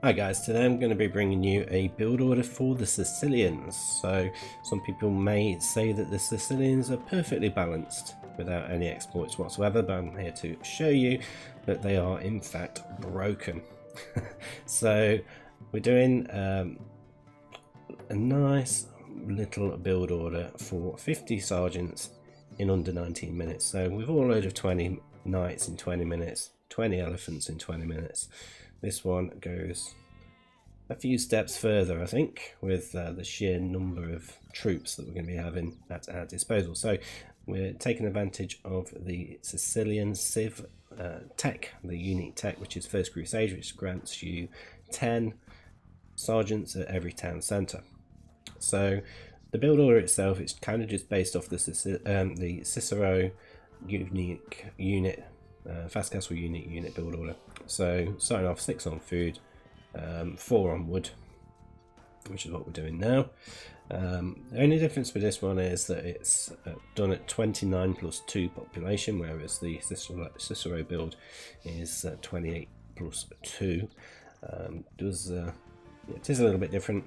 Hi guys, today I'm going to be bringing you a build order for the Sicilians. So some people may say that the Sicilians are perfectly balanced without any exploits whatsoever, but I'm here to show you that they are in fact broken. So we're doing a nice little build order for 50 sergeants in under 19 minutes. So with all load of 20 knights in 20 minutes, 20 elephants in 20 minutes. This one goes a few steps further, I think, with the sheer number of troops that we're going to be having at our disposal. So we're taking advantage of the Sicilian Civ tech, the unique tech, which is First Crusade, which grants you 10 sergeants at every town centre. So the build order itself is kind of just based off the Cicero unique unit, fast castle unique unit build order. So starting off 6 on food, 4 on wood, which is what we're doing now. The only difference with this one is that it's done at 29 plus 2 population, whereas the Cicero build is 28 plus 2. It is a little bit different,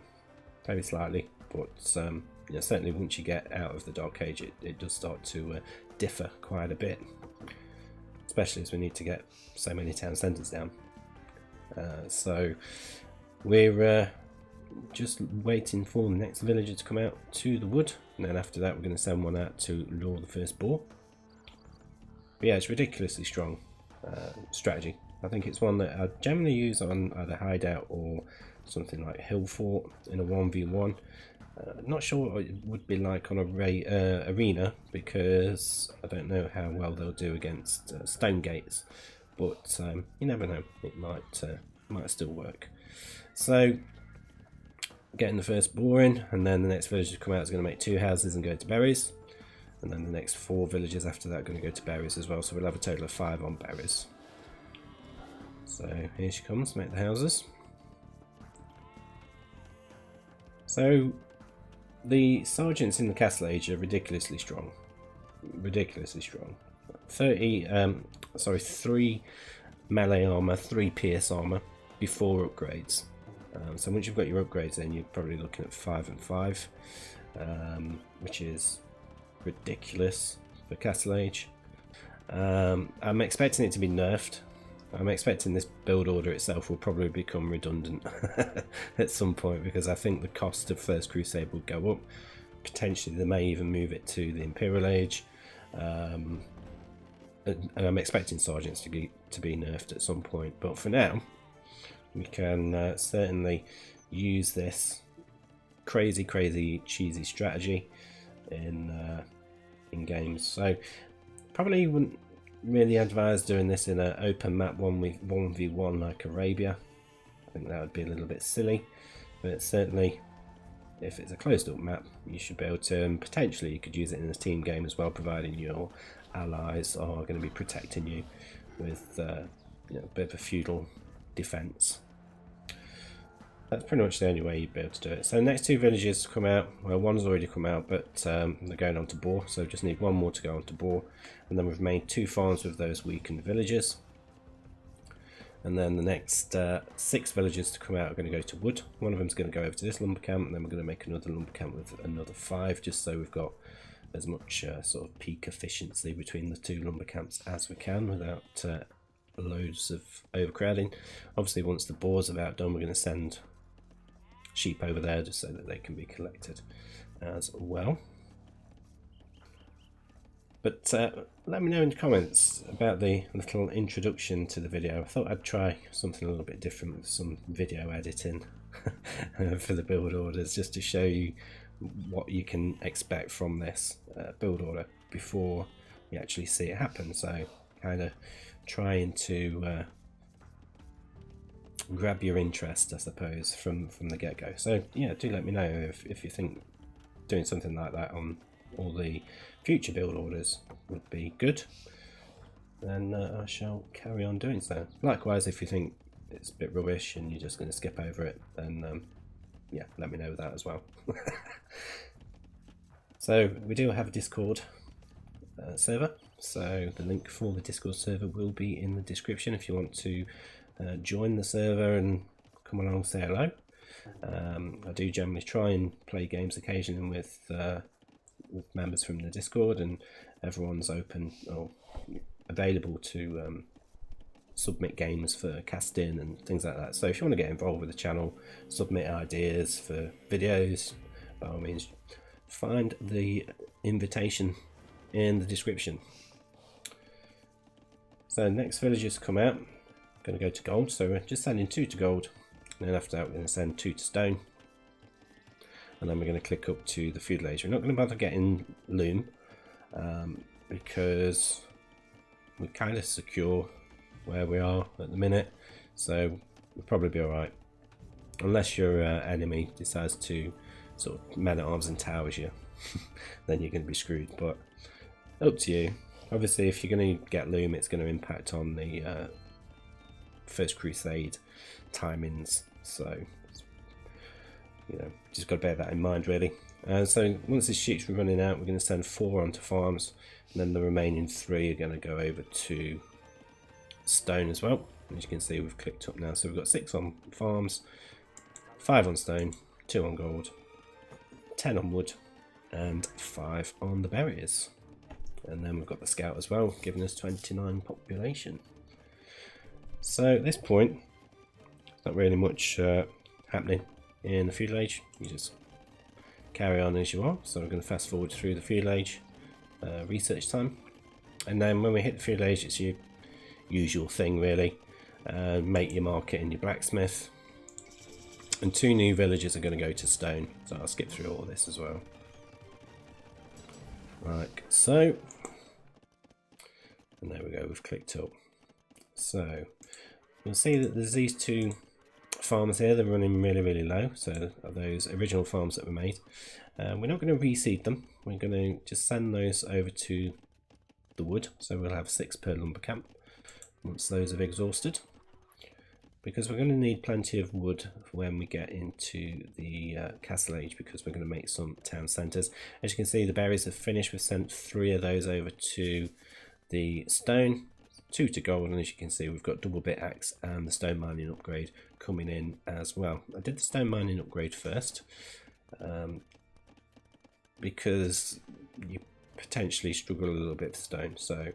maybe slightly, but certainly once you get out of the Dark Age, it does start to differ quite a bit, especially as we need to get so many town centres down. So we're just waiting for the next villager to come out to the wood, and then after that we're going to send one out to lure the first boar. But yeah, it's ridiculously strong strategy. I think it's one that I generally use on either hideout or something like hill fort in a 1v1. Not sure what it would be like on a arena, because I don't know how well they'll do against stone gates, but you never know, it might still work. So getting the first boar in, and then the next villager to come out is going to make 2 houses and go to berries, and then the next 4 villagers after that are going to go to berries as well, so we'll have a total of 5 on berries. So here she comes, make the houses. So the sergeants in the Castle Age are ridiculously strong. 3 melee armour, 3 pierce armour before upgrades. So once you've got your upgrades, then you're probably looking at 5 and 5, which is ridiculous for Castle Age. I'm expecting it to be nerfed. I'm expecting this build order itself will probably become redundant at some point, because I think the cost of First Crusade will go up. Potentially they may even move it to the Imperial Age, and I'm expecting sergeants to be nerfed at some point. But for now, we can certainly use this crazy cheesy strategy in games. So probably wouldn't really advise doing this in an open map 1v1 like Arabia. I think that would be a little bit silly, but certainly if it's a closed up map you should be able to, and potentially you could use it in a team game as well, providing your allies are going to be protecting you with a bit of a feudal defense. That's pretty much the only way you'd be able to do it. So the next 2 villages come out. Well, one's already come out, but they're going on to boar, so just need 1 more to go on to boar, and then we've made 2 farms with those weakened villagers. And then the next 6 villagers to come out are going to go to wood. One of them's going to go over to this lumber camp, and then we're going to make another lumber camp with another 5, just so we've got as much sort of peak efficiency between the 2 lumber camps as we can without loads of overcrowding. Obviously once the boars are outdone, we're going to send sheep over there just so that they can be collected as well. But let me know in the comments about the little introduction to the video. I thought I'd try something a little bit different with some video editing for the build orders, just to show you what you can expect from this build order before you actually see it happen. So kind of trying to grab your interest, I suppose, from the get-go. So yeah, do let me know if you think doing something like that on all the future build orders would be good, then I shall carry on doing so. Likewise, if you think it's a bit rubbish and you're just going to skip over it, then yeah, let me know that as well. So we do have a Discord server, so the link for the Discord server will be in the description if you want to join the server and come along, say hello. I do generally try and play games occasionally with members from the Discord, and everyone's open or available to submit games for casting and things like that. So if you want to get involved with the channel, submit ideas for videos, by all means, find the invitation in the description. So next villagers come out. I'm going to go to gold, so we're just sending 2 to gold, and then after that we're going to send 2 to stone, and then we're going to click up to the feudal age. We're not going to bother getting loom because we're kind of secure where we are at the minute, so we'll probably be alright, unless your enemy decides to sort of men-at-arms and towers you. Then you're going to be screwed, but up to you. Obviously if you're going to get loom, it's going to impact on the First Crusade timings, so you know, just got to bear that in mind really. So once this sheep's running out, we're going to send 4 onto farms, and then the remaining 3 are going to go over to stone as well. As you can see, we've clicked up now, so we've got 6 on farms, 5 on stone, 2 on gold, 10 on wood, and 5 on the berries. And then we've got the scout as well, giving us 29 population. So at this point, not really much happening in the feudal age. You just carry on as you are. So we're going to fast forward through the feudal age research time, and then when we hit the feudal age, it's your usual thing really. Make your market and your blacksmith, and 2 new villages are going to go to stone, so I'll skip through all this as well. Like so, and there we go, we've clicked up. So you'll see that there's these 2 farms here, they're running really low, so those original farms that were made. We're not going to reseed them, we're going to just send those over to the wood, so we'll have 6 per lumber camp once those have exhausted, because we're going to need plenty of wood when we get into the castle age, because we're going to make some town centres. As you can see, the berries have finished. We've sent 3 of those over to the stone, 2 to gold, and as you can see, we've got double bit axe and the stone mining upgrade coming in as well. I did the stone mining upgrade first because you potentially struggle a little bit with stone, so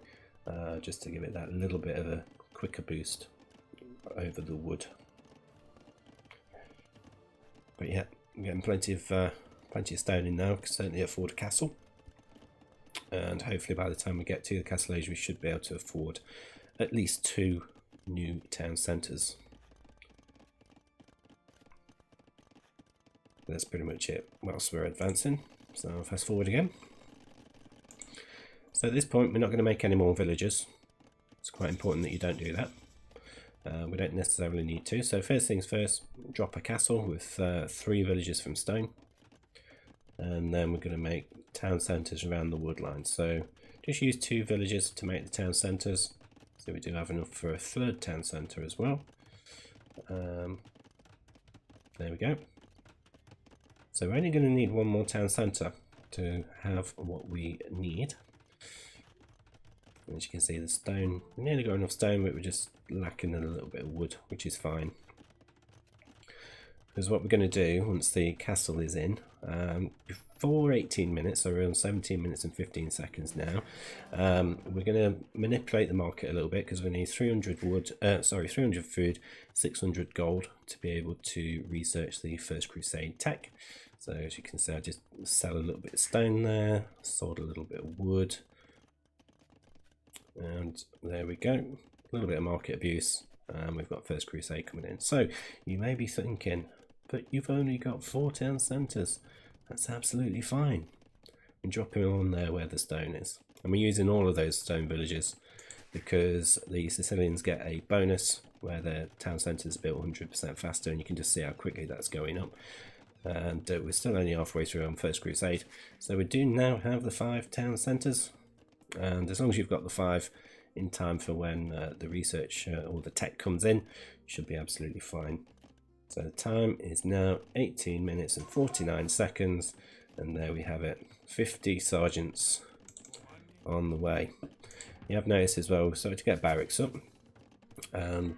just to give it that little bit of a quicker boost over the wood. But yeah, I'm getting plenty of stone in now. Can certainly afford a castle, and hopefully by the time we get to the castle age, we should be able to afford at least 2 new town centres. That's pretty much it whilst we're advancing. So I'll fast forward again. So at this point, we're not going to make any more villagers. It's quite important that you don't do that. We don't necessarily need to. So first things first, drop a castle with 3 villages from stone, and then we're going to make town centres around the wood line. So just use 2 villages to make the town centres. So we do have enough for a 3rd town centre as well. There we go. So we're only going to need 1 more town centre to have what we need. As you can see, the stone, we nearly got enough stone, but we're just lacking a little bit of wood, which is fine. Because what we're going to do once the castle is in, before 18 minutes, so we're on 17 minutes and 15 seconds now, we're going to manipulate the market a little bit, because we need 300 food, 600 gold to be able to research the First Crusade tech. So as you can see, I just sell a little bit of stone there, sold a little bit of wood. And there we go, a little bit of market abuse, and we've got First Crusade coming in. So you may be thinking, but you've only got 4 town centres. That's absolutely fine. And dropping on there where the stone is. And we're using all of those stone villages because the Sicilians get a bonus where their town centres are built 100% faster, and you can just see how quickly that's going up. And we're still only halfway through on First Crusade, so we do now have the 5 town centres. And as long as you've got the 5 in time for when the research or the tech comes in, you should be absolutely fine. So the time is now 18 minutes and 49 seconds, and there we have it, 50 sergeants on the way. You have noticed as well, we started to get barracks up, and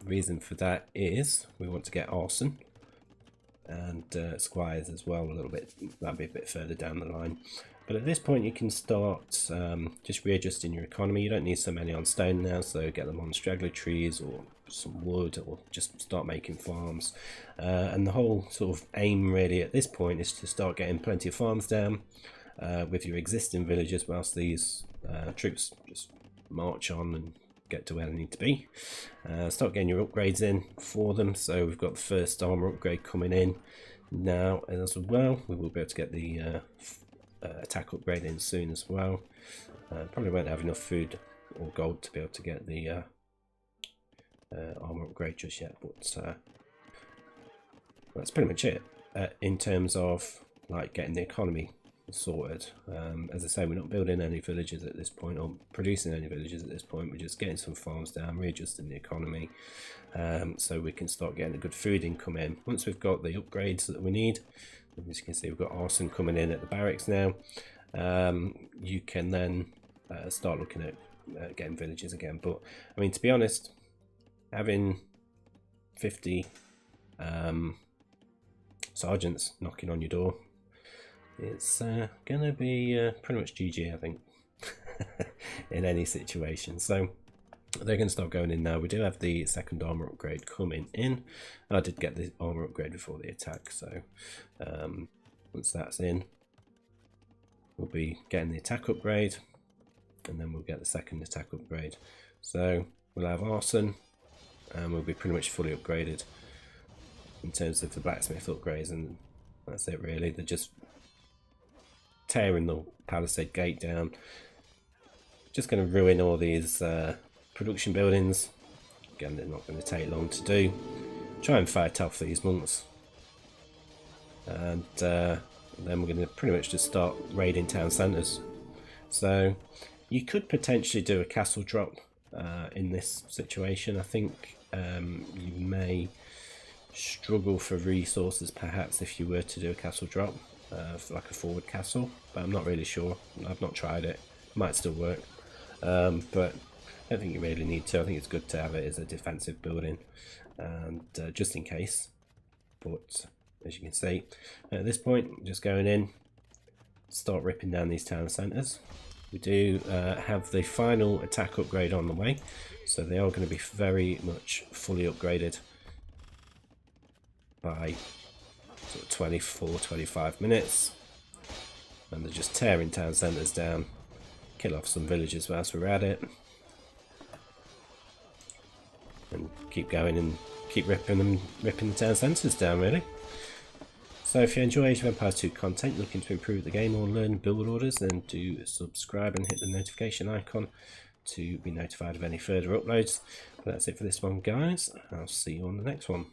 The reason for that is we want to get arson and squires as well a little bit. That'll be a bit further down the line. But at this point you can start just readjusting your economy. You don't need so many on stone now, so get them on straggler trees or some wood, or just start making farms. And the whole sort of aim really at this point is to start getting plenty of farms down with your existing villagers, whilst these troops just march on and get to where they need to be. Start getting your upgrades in for them. So we've got the first armour upgrade coming in now as well. We will be able to get the attack upgrade in soon as well. Probably won't have enough food or gold to be able to get the armour upgrade just yet, but that's pretty much it in terms of like getting the economy sorted. As I say, we're not building any villages at this point or producing any villages at this point. We're just getting some farms down, readjusting the economy, so we can start getting a good food income in. Once we've got the upgrades that we need, as you can see, we've got arson coming in at the barracks now. You can then start looking at getting villages again. But I mean, to be honest, having 50 sergeants knocking on your door, it's gonna be pretty much GG, I think, in any situation. So they're going to start going in now. We do have the second armor upgrade coming in. I did get the armor upgrade before the attack, so once that's in, we'll be getting the attack upgrade, and then we'll get the second attack upgrade. So we'll have arson, and we'll be pretty much fully upgraded in terms of the blacksmith upgrades, and that's it really. They're just tearing the palisade gate down, just going to ruin all these production buildings. Again, they're not going to take long to do. Try and fight off these monks, and then we're going to pretty much just start raiding town centres. So you could potentially do a castle drop in this situation. I think you may struggle for resources perhaps if you were to do a castle drop, for like a forward castle, but I'm not really sure. I've not tried it. Might still work, but I don't think you really need to. I think it's good to have it as a defensive building, and just in case. But as you can see, at this point, just going in, start ripping down these town centres. We do have the final attack upgrade on the way, so they are going to be very much fully upgraded by sort of 24-25 minutes, and they're just tearing town centres down. Kill off some villagers whilst we're at it, and keep going and keep ripping the town centres down really. So if you enjoy Age of Empires 2 content, looking to improve the game or learn build orders, then do subscribe and hit the notification icon to be notified of any further uploads. But that's it for this one, guys. I'll see you on the next one.